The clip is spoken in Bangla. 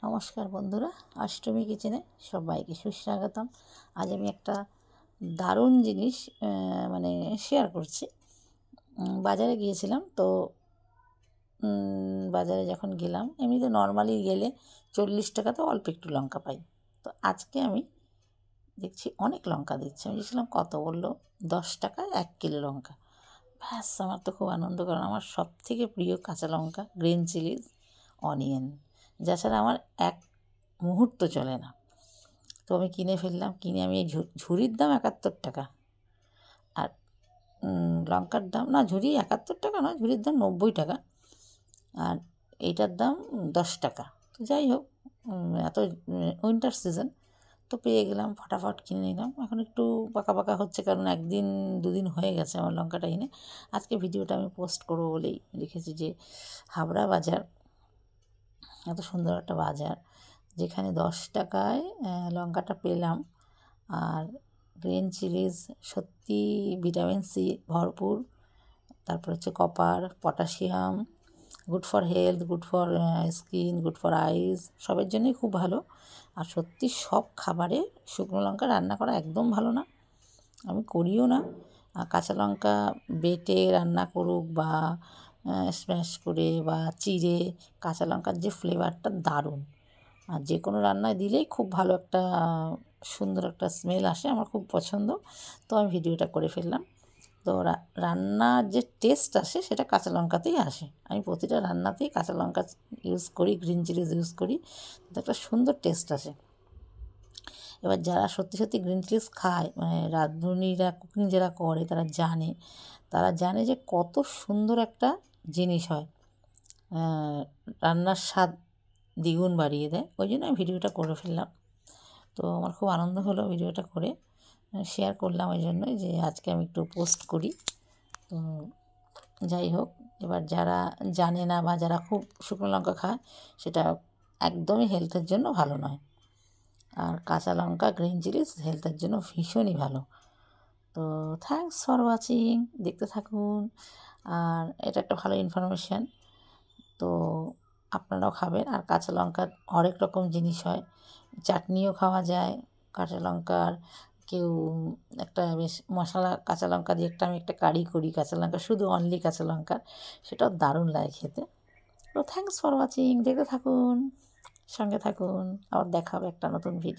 নমস্কার বন্ধুরা, অষ্টমী কিচেনে সবাইকে সুস্বাগতম। আজ আমি একটা দারুণ জিনিস শেয়ার করছি। বাজারে গিয়েছিলাম তো বাজারে যখন গেলাম, এমনিতে নর্মালি গেলে 40 টাকাতে অল্প একটু লঙ্কা পাই। তো আজকে আমি দেখছি অনেক লঙ্কা দিচ্ছে। আমি বলছিলাম কত, বললো 10 টাকায় 1 কিলো লঙ্কা। ব্যাস, আমার তো খুব আনন্দ, কারণ আমার সবথেকে প্রিয় কাঁচা লঙ্কা, গ্রিন চিলিজ, অনিয়ন, যা ছাড়া আমার এক মুহূর্ত চলে না। তো আমি কিনে ফেললাম। কিনে আমি এই ঝুড়ির দাম 71 টাকা, আর লঙ্কার দাম, না ঝুড়ি 71 টাকা নয়, ঝুড়ির দাম 90 টাকা, আর এইটার দাম 10 টাকা। তো যাই হোক, এত উইন্টার সিজন তো পেয়ে গেলাম, ফটাফট কিনে নিলাম। এখন একটু পাকা পাকা হচ্ছে, কারণ একদিন দুদিন হয়ে গেছে আমার লঙ্কাটা এনে। আজকে ভিডিওটা আমি পোস্ট করবো বলেই লিখেছি যে হাবড়া বাজার, এত সুন্দর একটা বাজার যেখানে 10 টাকায় লঙ্কাটা পেলাম। আর গ্রিন চিলিজ সত্যি ভিটামিন সি ভরপুর, তারপর হচ্ছে copper, potassium, good for health, good for skin, good for eyes, সবের জন্যই খুব ভালো। আর সত্যি সব খাবারে শুকনো লঙ্কা রান্না করা একদম ভালো না, আমি করিও না। কাঁচা লঙ্কা বেটে রান্না করুক বা স্ম্যাশ করে বা চিড়ে, কাঁচা লঙ্কার যে ফ্লেভারটা দারুণ, আর যে কোনো রান্নায় দিলেই খুব ভালো একটা সুন্দর একটা স্মেল আসে, আমার খুব পছন্দ। তো আমি ভিডিওটা করে ফেললাম। তো রান্নার যে টেস্ট আসে সেটা কাঁচা লঙ্কাতেই আসে। আমি প্রতিটা রান্নাতেই কাঁচা লঙ্কা ইউজ করি, গ্রিন চিলিজ ইউজ করি, তো একটা সুন্দর টেস্ট আসে। এবার যারা সত্যি সত্যি গ্রিন চিলিজ খায়, রাঁধুনিরা কুকিং যারা করে, তারা জানে যে কত সুন্দর একটা জিনিস হয়, রান্নার স্বাদ দ্বিগুণ বাড়িয়ে দেয়। ওই জন্য আমি ভিডিওটা করে ফেললাম। তো আমার খুব আনন্দ হলো ভিডিওটা করে, শেয়ার করলাম ওই জন্যই যে আজকে আমি একটু পোস্ট করি। তো যাই হোক, এবার যারা জানে না বা যারা খুব শুকনো লঙ্কা খায়, সেটা একদমই হেলথের জন্য ভালো নয়। আর কাঁচা লঙ্কা গ্রিন চিলিজ হেলথের জন্য ভীষণই ভালো। তো থ্যাঙ্কস ফর ওয়াচিং, দেখতে থাকুন। আর এটা একটা ভালো ইনফরমেশান, তো আপনারাও খাবেন। আর কাঁচা লঙ্কার হরেক রকম জিনিস হয়, চাটনিও খাওয়া যায় কাঁচা লঙ্কার। কেউ একটা বেশ মশলা কাঁচা লঙ্কা দিয়ে আমি একটা কারি করি কাঁচা লঙ্কা, শুধু অনলি কাঁচা লঙ্কা, সেটাও দারুণ লাগে খেতে। তো থ্যাঙ্কস ফর ওয়াচিং, দেখতে থাকুন, সঙ্গে থাকুন, আবার দেখা হবে একটা নতুন ভিডিও।